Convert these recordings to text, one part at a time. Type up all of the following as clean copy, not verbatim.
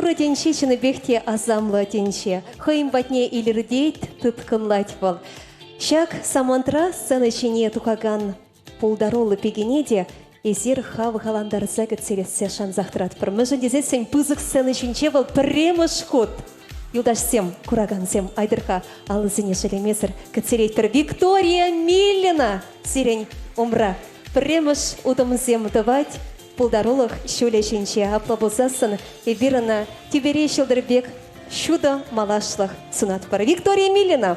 Тура денче чыны бехте азамла денче. Хыйм батне илирдейт тыткынлать бол. Шак самантра сцена чине тухаган полдаролы пегенеде эзир хав галандар загат селесе шан захтрат. Пырмыжын дезесен пызык сцена чинче бол премыш ход. Юлдаш сем, кураган сем, айдырха, алызыне шелемесір, кацелейтір Виктория Миллина, сирень умра. Премыш удымызем давать, пулдарулых шулешенче аплабузасын, и бирана тибере шилдербек, шудо малашлых сунат пара. Виктория Миллина.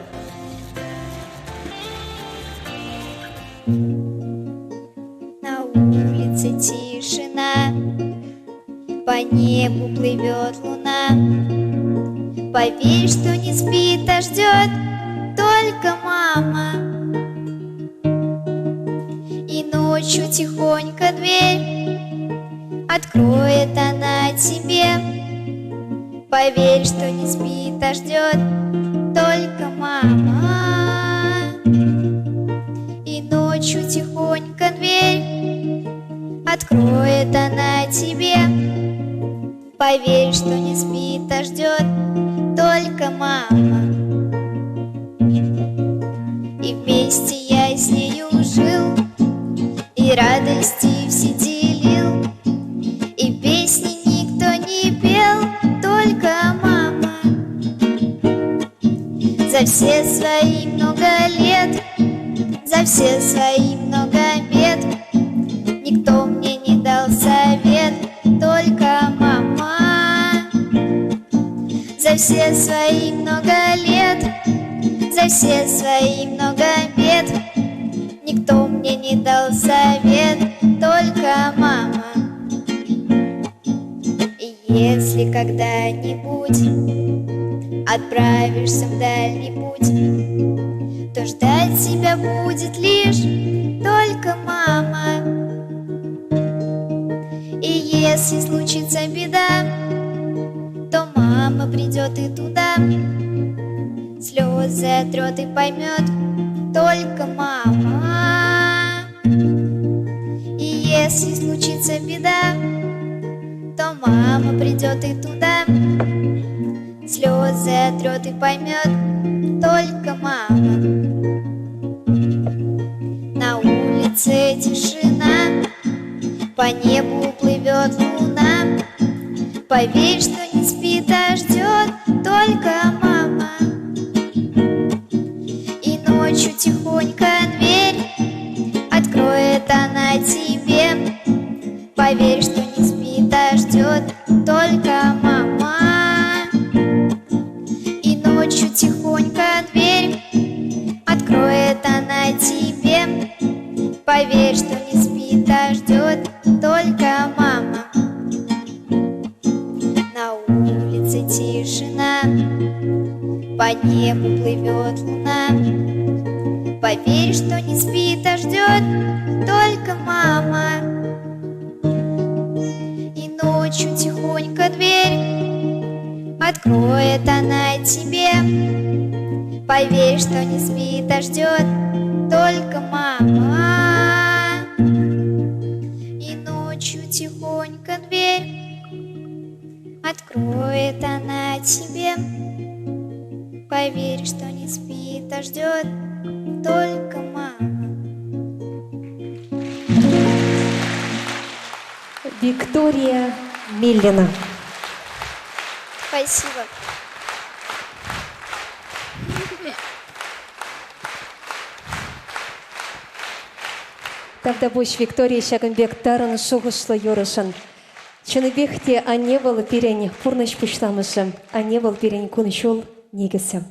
На улице тишина, по небу плывет луна. Поверь, что не спит, а ждет только мама. И ночью тихонько дверь откроет она тебе. Поверь, что не спит, а ждет только мама. И ночью тихонько дверь откроет она тебе. Поверь, что не спит, а ждет только мама. И вместе я с нею жил, и радости все делил, и песни никто не пел, только мама. За все свои много лет, за все свои много бед, никто мне не дал совет, только мама. За все свои много лет, за все свои много бед, никто мне не дал совет, только мама. И если когда-нибудь отправишься в дальний путь, то ждать тебя будет лишь только мама. И если случится беда, то мама придет и туда, слезы отрет и поймет только мама. И если случится беда, то мама придет и туда, слезы отрет и поймет только мама. На улице тишина, по небу плывет луна. Поверь, что не спит, а ждет только мама. И ночью тихонько дверь откроет она тебе. Поверь, что не спит, а ждет только мама. И ночью тихонько дверь откроет она тебе. Поверь, что не спит, а ждет только мама. На улице тишина, по небу плывет луна. Поверь, что не спит, а ждет только мама. И ночью тихонько дверь откроет она тебе. Поверь, что не спит, а ждет только мама. И ночью тихонько дверь откроет она тебе. Поверь, что не спит, а ждет только мама. Виктория Миллина. Спасибо. Тогда буш Виктория Шаганбек тарын шуғышлы yorышын. Чыныбекте аневал перень пурныш пуштамышым, аневал перень куншул негісі.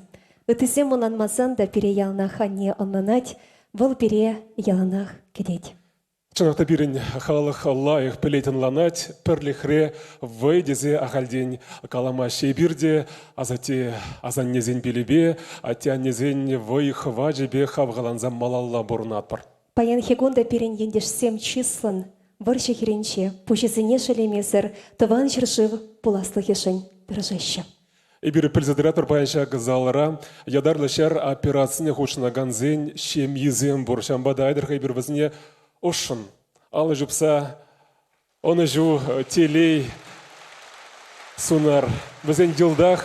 Үтізем мұнанмазан да пере ялнах ане оннанать, выл пере ялнах кедет. Чынақта бірін халық лайық пілейтін ланать, пірліхре вайдезе ағалден калама шейбірде, азате азаннезен білібе, атяннезен вайық ваджебе хавғаланзам малалла бұрынатпыр. Паян хегонда перен ендеш 7 числын, варши херенче, пушезіне шелемезір, тыван жыржив пуласлы хешін біржайшы. Ибір пілзадыратыр баянша ғызалыра, ядарлы шар операцияны хушына ганзен, шем езен бұршамбада айдырға ибір візіне ошын. Алы жүпса, оны жу телей Сунар. Бізден йылдах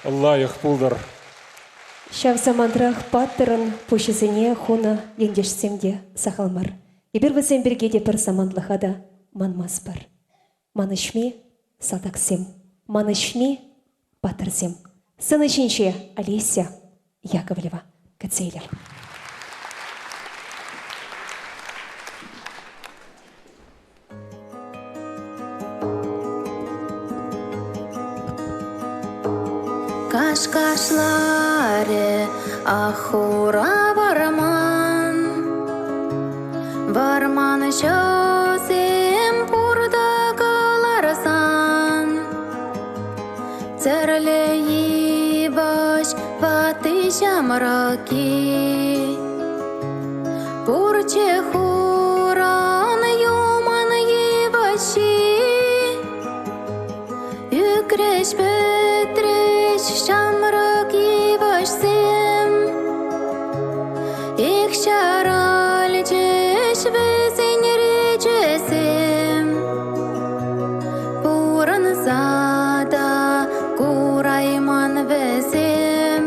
лайық пулдар. Шав самантрах паттырын пушызыне хуна еңдешсемде сақалмар. Ебір бізен бірге де бір саманлығада манмас бар. Манышми салтаксем, манышми паттырзем. Сын үшінші Олеся Яковлева Кацейлер. Кашкашларе ахура барман шосем пурда каларсан, церлеи баш ваты шамраки, пурче хуран юман ебаши, юкреш Шамрак ебашсем, их шараль чеш везень речесем, пуран зада курайман везем,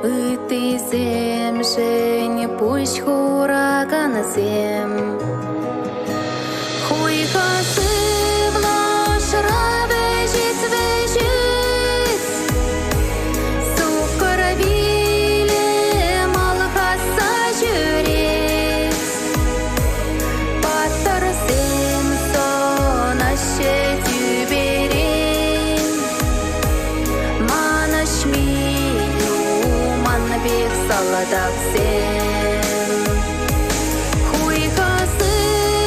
ытысем шень пусть хурагансем, хуйхасы влаш равежит вежит. Саладаксем, хуйхасы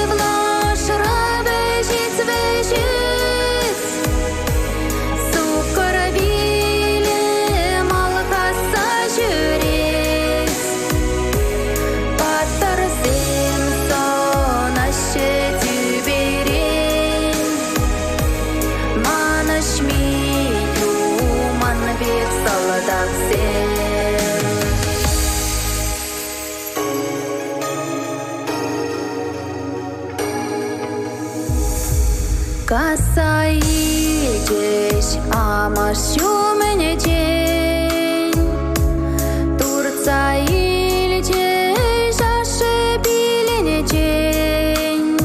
влаш равежит вежит, сукаравиле малхаса жюрит, паттарсем сонаще тюберин, манашмию манбек саладаксем. Касаидеш амашю мене день, Турца ильдеш ошибилене день,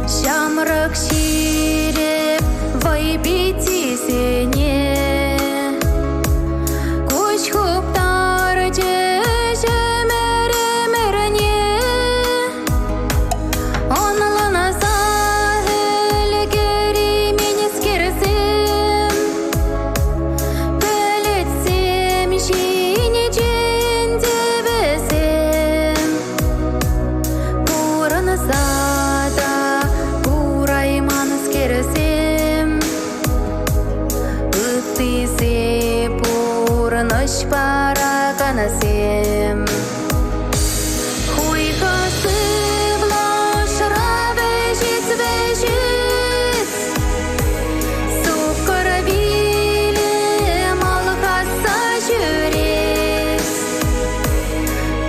Шамрак ширеп вайбити сене, Куч хуптар деш мере-мерне, онла назад. Параганасем, хуйхасы влаш равежит вежит, сукаравиле малхаса жюрит,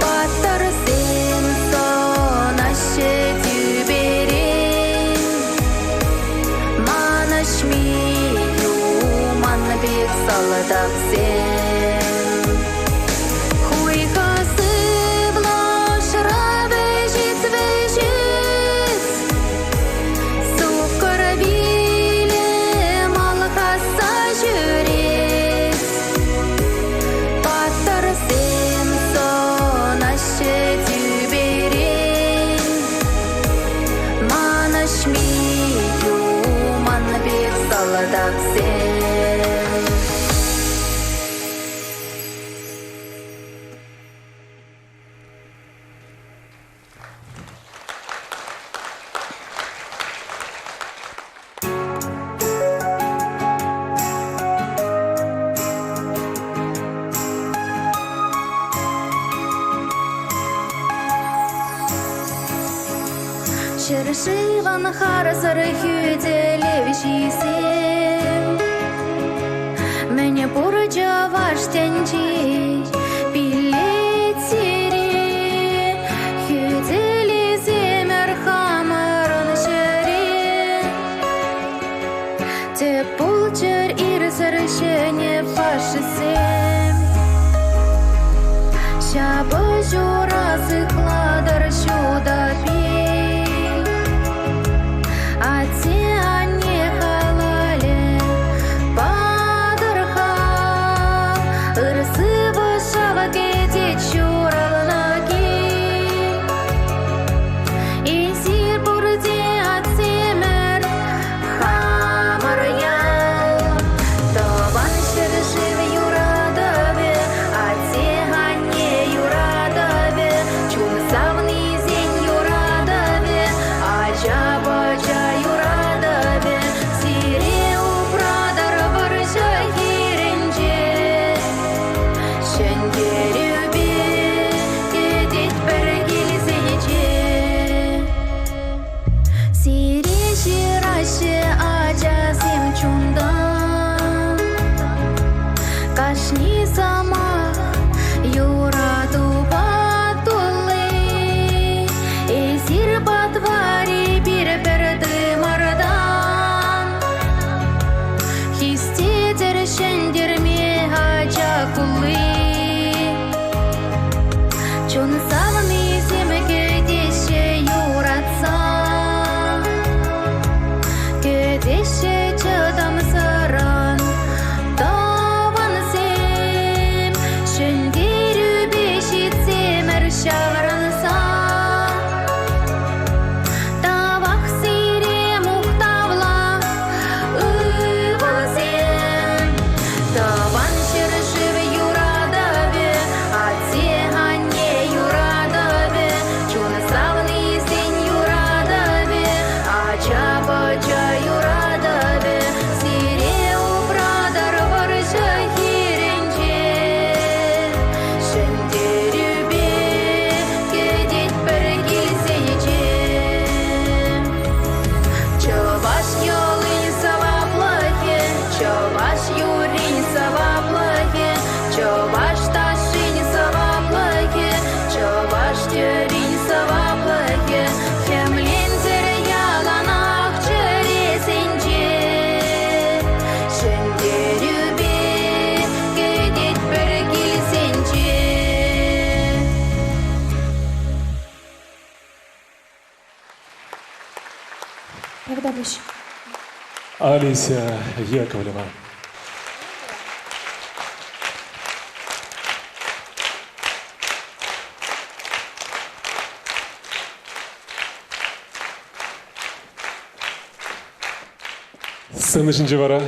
паттарсем сонаще тюберин, манашмию манбек саладаксем. Шыршыван харасары хүделевшисем, Мене бурджа ваштенчи билетсире, Хүделизем эрхамырын шыре, Абажура сыкладыр шуда пей, Ати ане халале падырха, Ырсы башава кетет шурална кей. Изир бурде атсемер хамаря, Табан шыршыр юрадаве, Ати ане юрадаве, Чумсавны зень юрадаве, Ача-бача юрадаве, Сире упрадар баржа хиренче, Шендерюбе кетет бір келсенече. Сире ширашы ачасым чунда, Кашни сама юраду батулы, Эсир батвари бір-бірді мардан, Хистетер шендерме ача кулы, Чон савны земге деше юратса, Кедеше чыдам сыран, Таван сем, Шендерю бешит семер шағырынса, Тавақ сире мұқтавла ұйван сем. Таван шыршыр юрадаве, Ати ане юрадаве, Чун савны зень юрадаве, Ача-бача юрадаве, Сире упрадар баржа хиренче, Шендерюбе кетет бір келсенече. Чуваш ёлынь саваплахе, Чуваш юринь саваплахе, Чуваш ташинь саваплахе, Чуваш теринь саваплахе, Хемлинзер яланах чыресенче, Шендерюбе кетет бір келсенче. Богданович. Алися Яковлева. Сцена Жинжевара.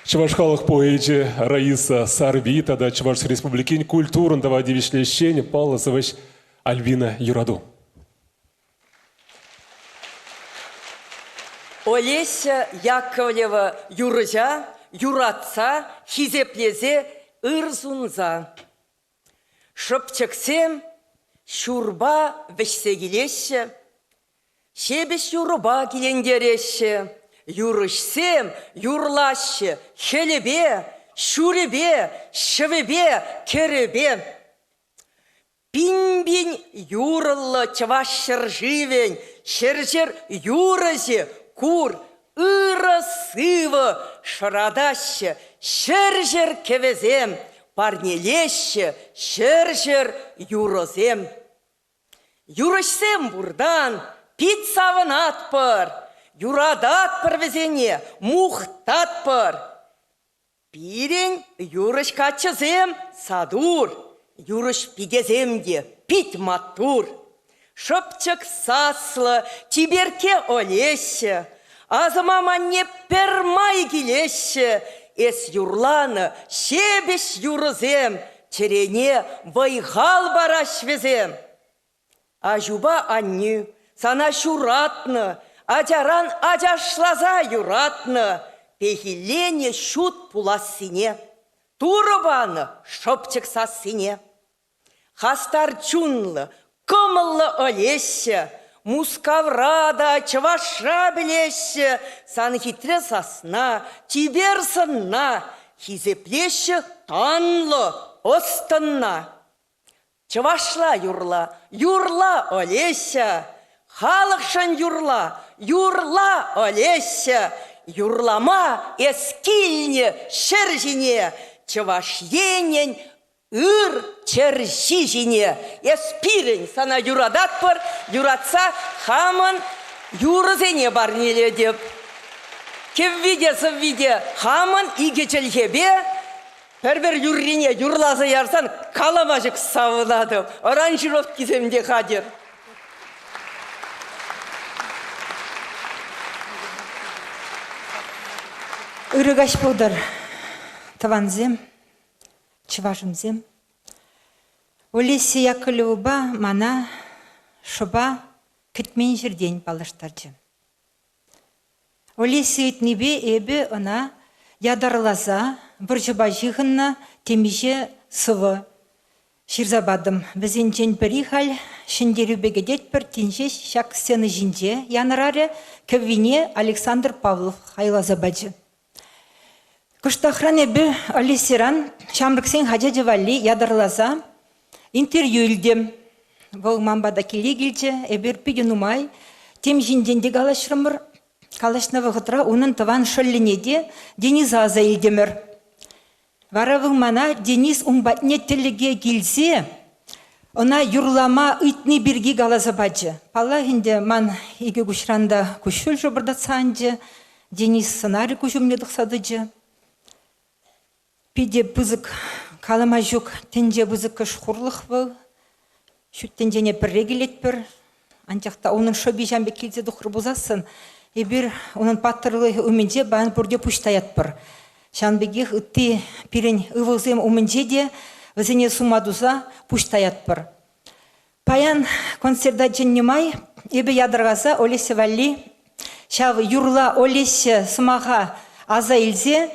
Чуваш халық поэжі Раиса Сарвита да Чуваш Республикин культурын дава девишлещень Палласович Альвина Юраду. Олеся Яковлева юржа, юратса, хизеплезе, ырзунза. Шыпчыксем, шурба вешсегилеше, шебеш юруба келендереше, юрышсем, юрлаще, хелебе, шуребе, шывебе, керебе. Пинбин юрлы чавашыр живень, шержер юрызе, кур, ыры сывы, шырадаще, шержер кевезем, парнелеще, шержер юрозем. Юрышсем бурдан, пит савынатпыр, юрадатпыр везене, мухтатпыр. Пирень юрыш качызем садур, юрыш пигеземде пить матур. Шыпчык саслы, тиберке олеще, азыма не пермай келеще, эс юрланы шебеш юрызем, терене вайғал бараш везем. Ажуба анню, сана шуратны, аджаран аджашлаза юратны, пехилене шут пуласыне, турыбаны шыпчык сасыне. Хастар чунлы, кымыллы олеще, мускаврада, чаваша білеще, санхитре сасна, тибер сынна, хизеплеще танлы, остынна. Чавашла юрла, юрла олеще, халықшын юрла, юрла олеще, юрлама эскильне шержине, чаваш енен ыр черши жине. Эспирен сана юрадат бар, юратса хаман юрызене бар неле деп. Кеввиде хаман игечелхебе, Бір юррине юрлазы ярсан каламажык савыладым. Оранжировки киземде хадер. Үрігаш болдар, таванзем, чыважымзем. Олеся Яковлева мана шыба кітмен жерден балыштаржы. Олеся етнебе эбі она ядарлаза, бір жыба жиғынна темеже сывы. Ширзабадым, бізен жен бірі хал, шындері бегедет бір тенже шак сцены жинже, янырары көвіне Александр Павлов хайлазабаджы. Кыштахран эбі Олесеран шамрыксен хажа валли ядарлаза, интервью илдем. Бұл мамбада келе келчі, эбір пиді нумай, тем жинденде галашрымыр, калашнавы ғытра оның тыван шөлленеде Денизаза илдемір. Варавың мана Денис ұңбатне тіліге келсе, она юрлама үйтні бірге галаза баджы. Пала хинде ман иге күшранда күшіл жобырдатсанжы, Денис сценарий күшімнедіқсадыжы. Пиде бұзық калама жүк, тенже бұзық шқұрлық бұл. Шүттен және бір регелет бір. Анчақта оның шөбі жәмбе келзе дұқыр бұзасын. Ебір оның паттырлы өмінже бән бұрде пұштаят бір. Шанбеге үтті пирен ұвылзем өмінже де візіне сумадуза пұштаят бір. Паян концерда женнемай, ебі ядырғаза Олеся Валли, шавы юрла Олеся сымаға аза илзе,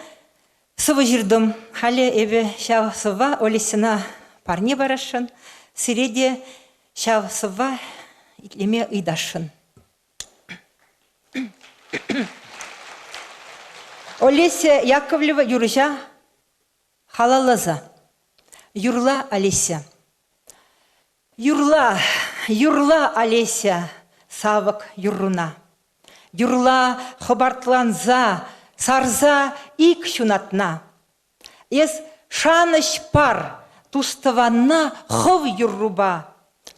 сывы жүрдім. Халі ебі шавы сыва Олесіна парне барашын, сиреде шавы сыва итлеме ұйдашын. Олеся Яковлева юржа халалаза. Юрла Олеся. Юрла Олеся савык юрруна. Юрла хабартланза, сарза ик шунатна. Ес шаныш пар туставанна хов юрруба.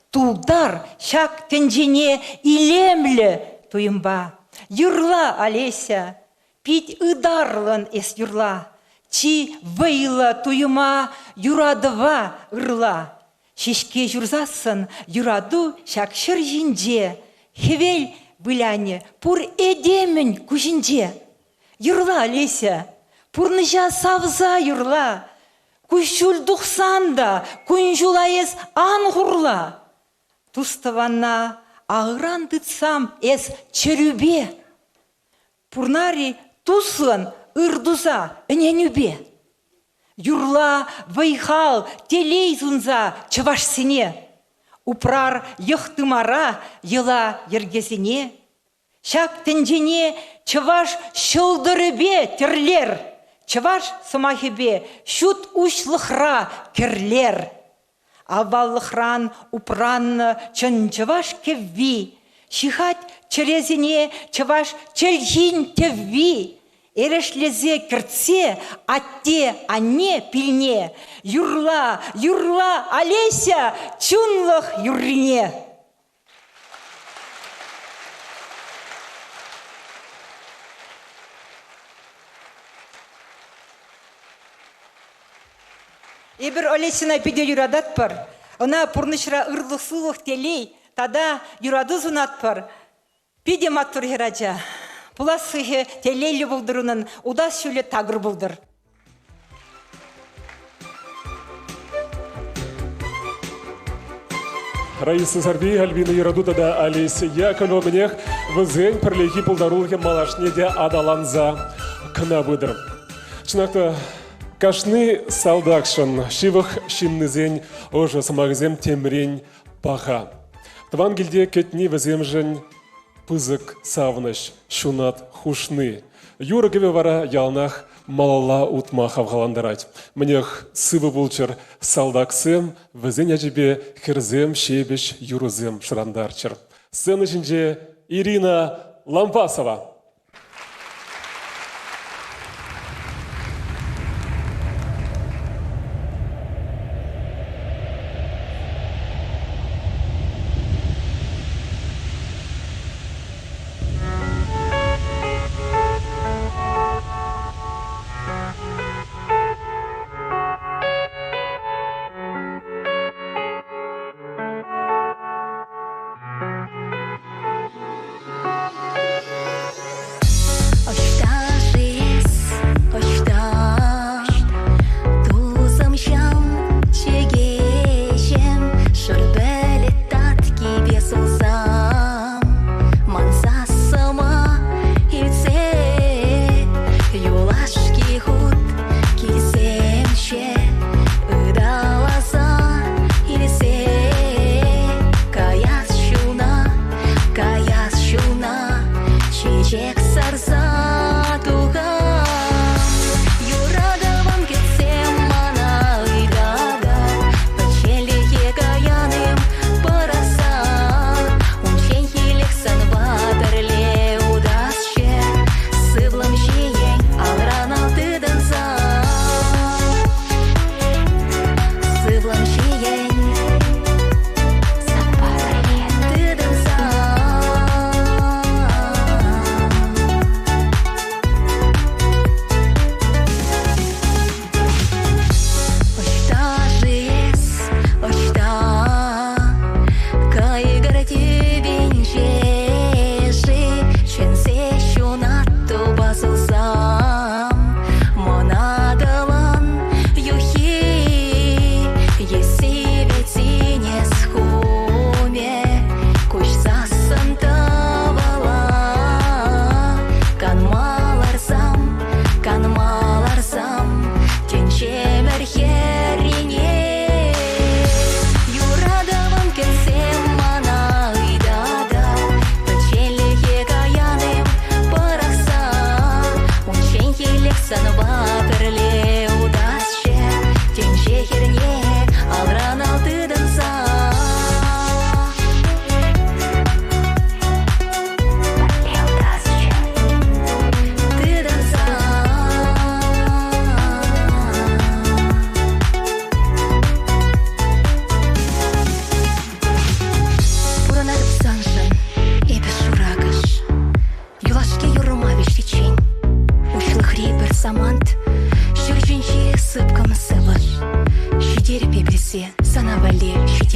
Тулдар шак тенжене илемлі туйымба. Юрла Олеся. Пить ыдарлын эс юрла, чи вейла туйыма юрадыва ырла. Шешке жүрзасын юраду шакшыр жинже, хевел выляне пур эдемін күжінже. Юрла Олеся, пурныжа савза юрла, күшіл дұқсанда күнжула эс аңғырла. Туставана ағыран дытсам эс чөрүбе. Пурнари туслан ырдуза үненюбе. Юрла вайхал телейзунза чывашсене. Упрар йықтымара йыла ергезіне. Шак тенжене чываш шылдырыбе терлер. Чываш сымахебе шут ушлықра керлер. Аваллықран упранны чын чываш кевви. Шихать черезіне чываш чельхин тевви. Эрешлезе кіртсе, атте, анне пильне. Юрла Олеся чунлық юррине. Ебір Олесина пиде юрадат бар. Она пурнышра ырлық сулық телей, тада юраду зунат бар. Пиде маттур хераджа. Пуласығы телейлі бұлдырының удас шөлі тағыр бұлдыр. Раиса Сарбей, Альбина Ярадутада, Олеся Яковлева мнех візен пірлейкі пұлдарулығы малашнеде адаланза кына бұдыр. Чынақта, кашны салдақшын, шивық шиннызен ұжы самағызем темрен баға. Тван келде кетні візем жын пызык савныш, шунат хушны. Юра кеве вара ялнах малала утма хавгаландарать. Мнех сывы булчыр салдаксем, візен әжібе херзем, шебеш, юрузем шырандарчыр. Сцена жінже Ирина Лампасова.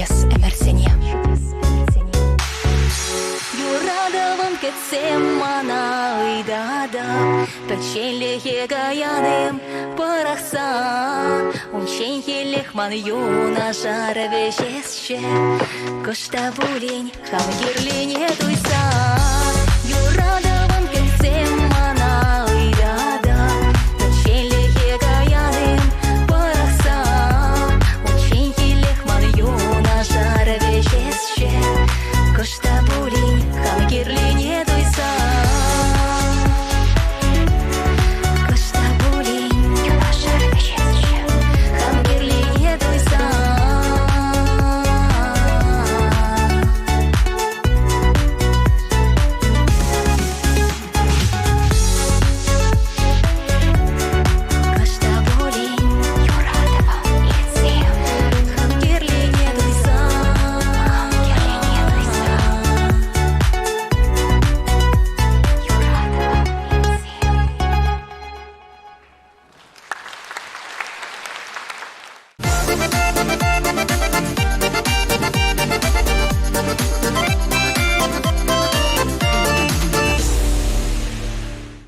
чудес эмерсене. Юрадавын кетсем мана ыйдада, пәтшеліге гаяным парақса, уншен елехман юна жары вежесше, кышта булень хам ерлине туйса.